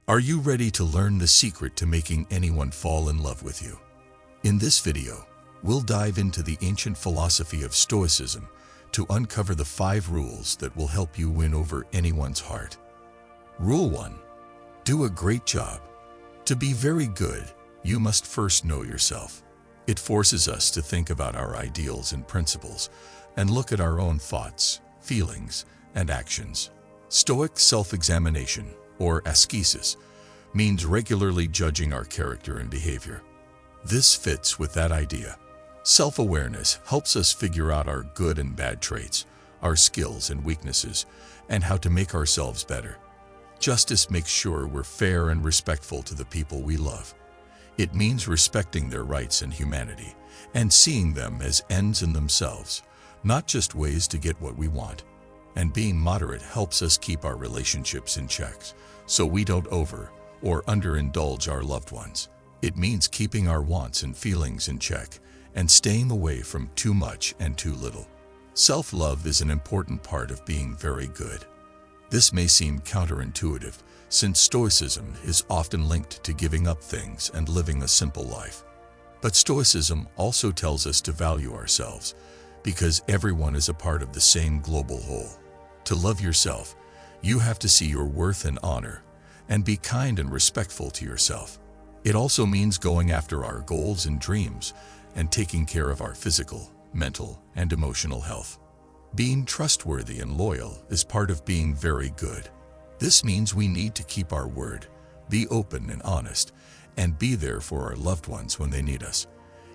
Are you ready to learn the secret to making anyone fall in love with you? In this video, we'll dive into the ancient philosophy of Stoicism to uncover the 5 rules that will help you win over anyone's heart. Rule 1. Do a great job. To be very good, you must first know yourself. It forces us to think about our ideals and principles and look at our own thoughts, feelings, and actions. Stoic self-examination, or ascesis, means regularly judging our character and behavior. This fits with that idea. Self-awareness helps us figure out our good and bad traits, our skills and weaknesses, and how to make ourselves better. Justice makes sure we're fair and respectful to the people we love. It means respecting their rights and humanity, and seeing them as ends in themselves, not just ways to get what we want. And being moderate helps us keep our relationships in check, so we don't over or underindulge our loved ones. It means keeping our wants and feelings in check and staying away from too much and too little. Self-love is an important part of being very good. This may seem counterintuitive, since Stoicism is often linked to giving up things and living a simple life. But Stoicism also tells us to value ourselves, because everyone is a part of the same global whole. To love yourself, you have to see your worth and honor, and be kind and respectful to yourself. It also means going after our goals and dreams, and taking care of our physical, mental, and emotional health. Being trustworthy and loyal is part of being very good. This means we need to keep our word, be open and honest, and be there for our loved ones when they need us.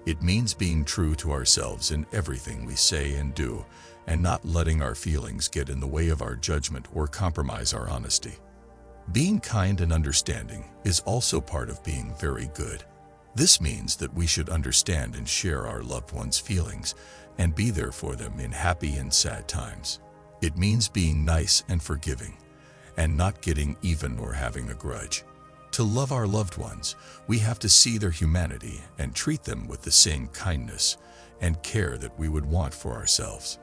It means being true to ourselves in everything we say and do, and not letting our feelings get in the way of our judgment or compromise our honesty. Being kind and understanding is also part of being very good. This means that we should understand and share our loved ones' feelings and be there for them in happy and sad times. It means being nice and forgiving, and not getting even or having a grudge. To love our loved ones, we have to see their humanity and treat them with the same kindness and care that we would want for ourselves.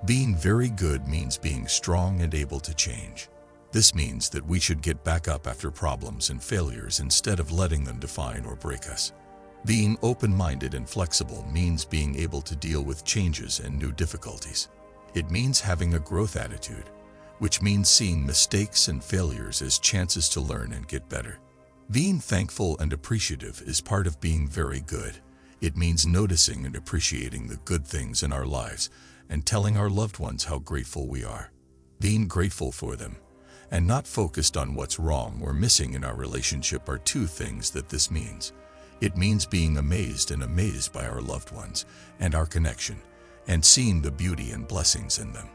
Being very good means being strong and able to change. This means that we should get back up after problems and failures instead of letting them define or break us. Being open-minded and flexible means being able to deal with changes and new difficulties. It means having a growth attitude, which means seeing mistakes and failures as chances to learn and get better. Being thankful and appreciative is part of being very good. It means noticing and appreciating the good things in our lives and telling our loved ones how grateful we are. Being grateful for them and not focused on what's wrong or missing in our relationship are 2 things that this means. It means being amazed by our loved ones and our connection, and seeing the beauty and blessings in them.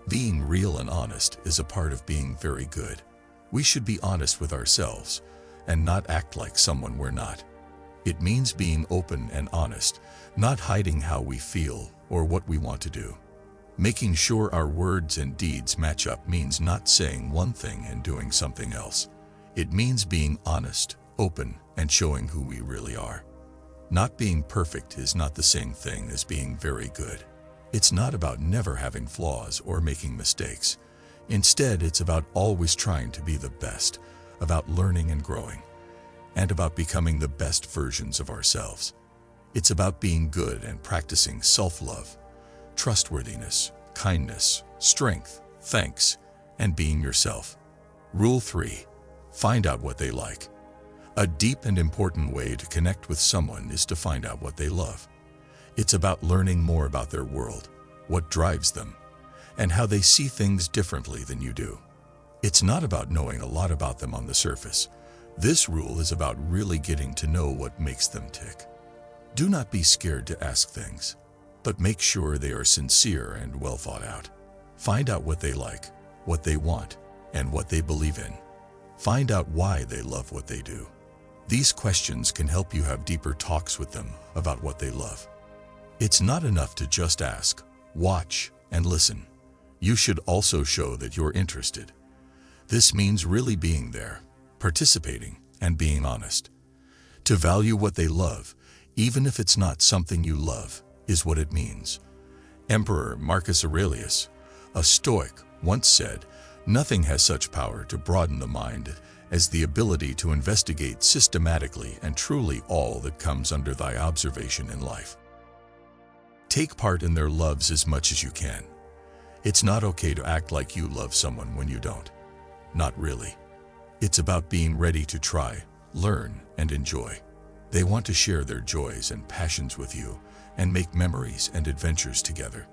Being real and honest is a part of being very good. We should be honest with ourselves and not act like someone we're not. It means being open and honest, not hiding how we feel or what we want to do. Making sure our words and deeds match up means not saying one thing and doing something else. It means being honest, open, and showing who we really are. Not being perfect is not the same thing as being very good. It's not about never having flaws or making mistakes. Instead, it's about always trying to be the best, about learning and growing, and about becoming the best versions of ourselves. It's about being good and practicing self-love, trustworthiness, kindness, strength, thanks, and being yourself. Rule 3. Find out what they like. A deep and important way to connect with someone is to find out what they love. It's about learning more about their world, what drives them, and how they see things differently than you do. It's not about knowing a lot about them on the surface. This rule is about really getting to know what makes them tick. Do not be scared to ask things, but make sure they are sincere and well thought out. Find out what they like, what they want, and what they believe in. Find out why they love what they do. These questions can help you have deeper talks with them about what they love. It's not enough to just ask, watch, and listen. You should also show that you're interested. This means really being there, participating, and being honest. To value what they love, even if it's not something you love, is what it means. Emperor Marcus Aurelius, a Stoic, once said, "Nothing has such power to broaden the mind as the ability to investigate systematically and truly all that comes under thy observation in life. Take part in their loves as much as you can. It's not okay to act like you love someone when you don't. Not really. It's about being ready to try, learn, and enjoy. They want to share their joys and passions with you and make memories and adventures together.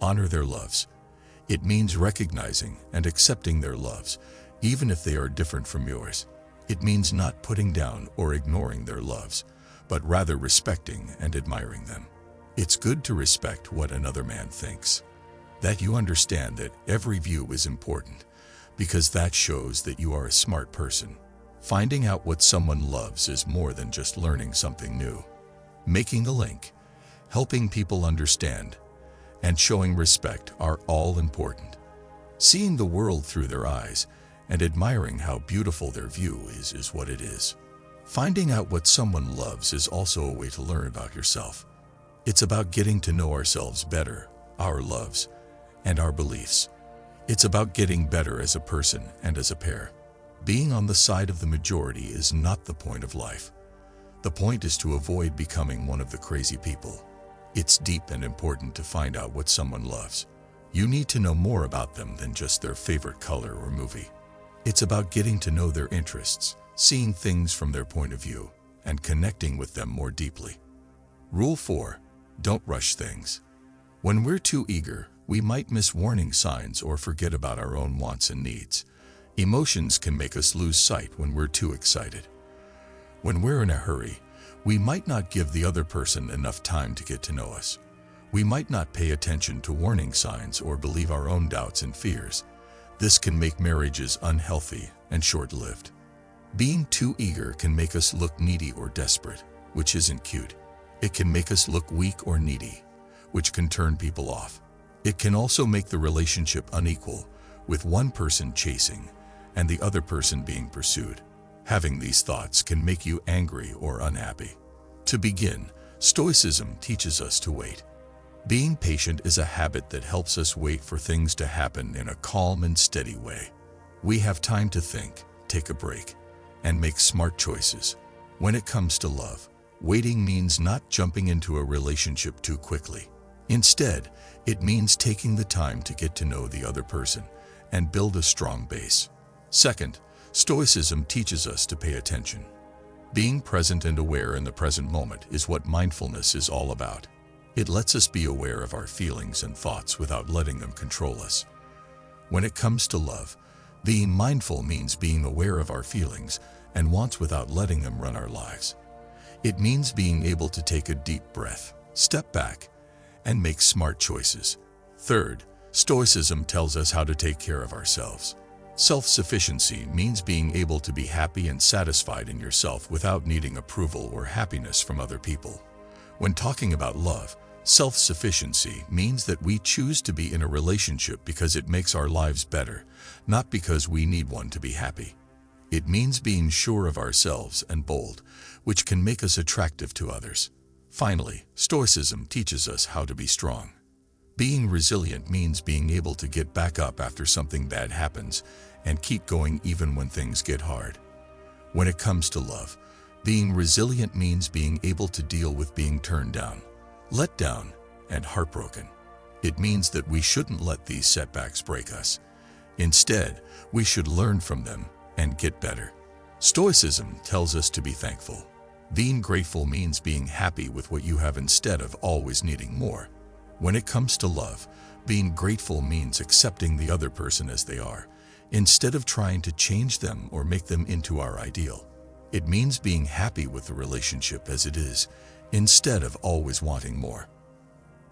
Honor their loves. It means recognizing and accepting their loves, even if they are different from yours. It means not putting down or ignoring their loves, but rather respecting and admiring them. It's good to respect what another man thinks. That you understand that every view is important, because that shows that you are a smart person. Finding out what someone loves is more than just learning something new. Making a link, helping people understand, and showing respect are all important. Seeing the world through their eyes and admiring how beautiful their view is what it is. Finding out what someone loves is also a way to learn about yourself. It's about getting to know ourselves better, our loves, and our beliefs. It's about getting better as a person and as a pair. Being on the side of the majority is not the point of life. The point is to avoid becoming one of the crazy people. It's deep and important to find out what someone loves. You need to know more about them than just their favorite color or movie. It's about getting to know their interests, seeing things from their point of view, and connecting with them more deeply. Rule 4. Don't rush things. When we're too eager, we might miss warning signs or forget about our own wants and needs. Emotions can make us lose sight when we're too excited. When we're in a hurry, we might not give the other person enough time to get to know us. We might not pay attention to warning signs or believe our own doubts and fears. This can make marriages unhealthy and short-lived. Being too eager can make us look needy or desperate, which isn't cute. It can make us look weak or needy, which can turn people off. It can also make the relationship unequal, with one person chasing and the other person being pursued. Having these thoughts can make you angry or unhappy. To begin, Stoicism teaches us to wait. Being patient is a habit that helps us wait for things to happen in a calm and steady way. We have time to think, take a break, and make smart choices. When it comes to love, waiting means not jumping into a relationship too quickly. Instead, it means taking the time to get to know the other person and build a strong base. Second, Stoicism teaches us to pay attention. Being present and aware in the present moment is what mindfulness is all about. It lets us be aware of our feelings and thoughts without letting them control us. When it comes to love, being mindful means being aware of our feelings and wants without letting them run our lives. It means being able to take a deep breath, step back, and make smart choices. Third, Stoicism tells us how to take care of ourselves. Self-sufficiency means being able to be happy and satisfied in yourself without needing approval or happiness from other people. When talking about love, self-sufficiency means that we choose to be in a relationship because it makes our lives better, not because we need one to be happy. It means being sure of ourselves and bold, which can make us attractive to others. Finally, Stoicism teaches us how to be strong. Being resilient means being able to get back up after something bad happens and keep going even when things get hard. When it comes to love, being resilient means being able to deal with being turned down, let down, and heartbroken. It means that we shouldn't let these setbacks break us. Instead, we should learn from them and get better. Stoicism tells us to be thankful. Being grateful means being happy with what you have instead of always needing more. When it comes to love, being grateful means accepting the other person as they are, instead of trying to change them or make them into our ideal. It means being happy with the relationship as it is, instead of always wanting more.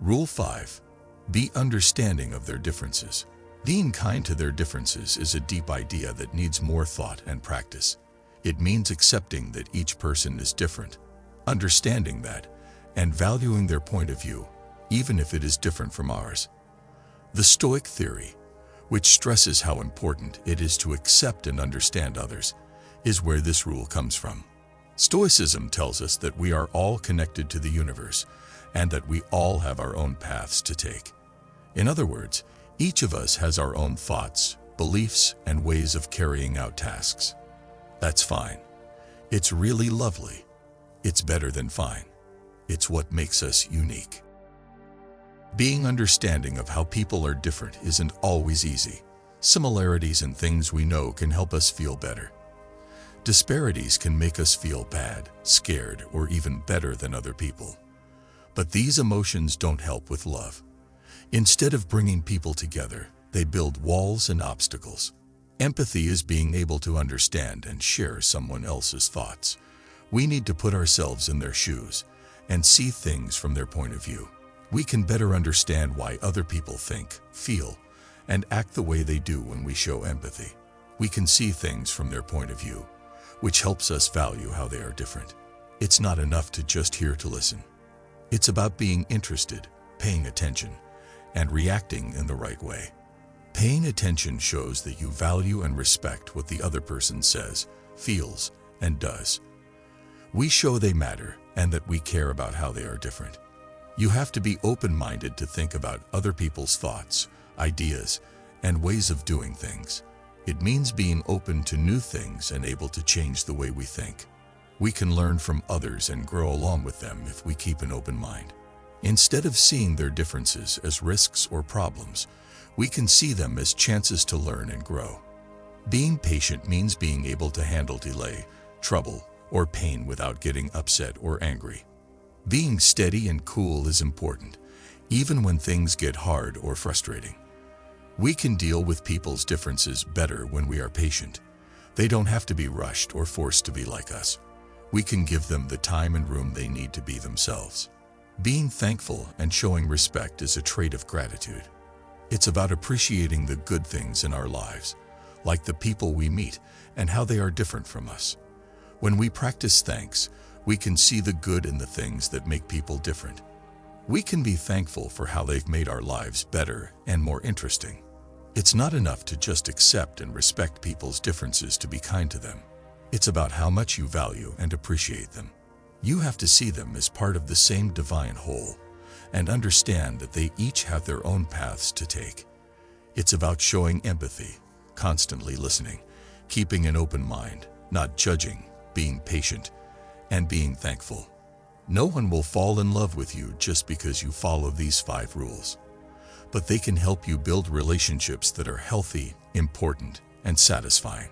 Rule 5. Be understanding of their differences. Being kind to their differences is a deep idea that needs more thought and practice. It means accepting that each person is different, understanding that, and valuing their point of view, even if it is different from ours. The Stoic theory, which stresses how important it is to accept and understand others, is where this rule comes from. Stoicism tells us that we are all connected to the universe and that we all have our own paths to take. In other words, each of us has our own thoughts, beliefs, and ways of carrying out tasks. That's fine. It's really lovely. It's better than fine. It's what makes us unique. Being understanding of how people are different isn't always easy. Similarities in things we know can help us feel better. Disparities can make us feel bad, scared, or even better than other people. But these emotions don't help with love. Instead of bringing people together, they build walls and obstacles. Empathy is being able to understand and share someone else's thoughts. We need to put ourselves in their shoes and see things from their point of view. We can better understand why other people think, feel, and act the way they do when we show empathy. We can see things from their point of view, which helps us value how they are different. It's not enough to just hear to listen. It's about being interested, paying attention, and reacting in the right way. Paying attention shows that you value and respect what the other person says, feels, and does. We show they matter and that we care about how they are different. You have to be open-minded to think about other people's thoughts, ideas, and ways of doing things. It means being open to new things and able to change the way we think. We can learn from others and grow along with them if we keep an open mind. Instead of seeing their differences as risks or problems, we can see them as chances to learn and grow. Being patient means being able to handle delay, trouble, or pain without getting upset or angry. Being steady and cool is important, even when things get hard or frustrating. We can deal with people's differences better when we are patient. They don't have to be rushed or forced to be like us. We can give them the time and room they need to be themselves. Being thankful and showing respect is a trait of gratitude. It's about appreciating the good things in our lives, like the people we meet and how they are different from us. When we practice thanks, we can see the good in the things that make people different. We can be thankful for how they've made our lives better and more interesting. It's not enough to just accept and respect people's differences to be kind to them. It's about how much you value and appreciate them. You have to see them as part of the same divine whole and understand that they each have their own paths to take. It's about showing empathy, constantly listening, keeping an open mind, not judging, being patient, and being thankful. No one will fall in love with you just because you follow these 5 rules. But they can help you build relationships that are healthy, important, and satisfying.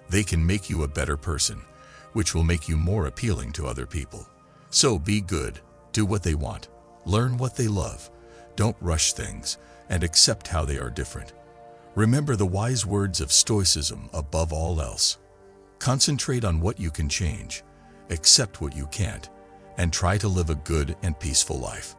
They can make you a better person, which will make you more appealing to other people. So be good, do what they want, learn what they love, don't rush things, and accept how they are different. Remember the wise words of Stoicism above all else. Concentrate on what you can change, accept what you can't, and try to live a good and peaceful life.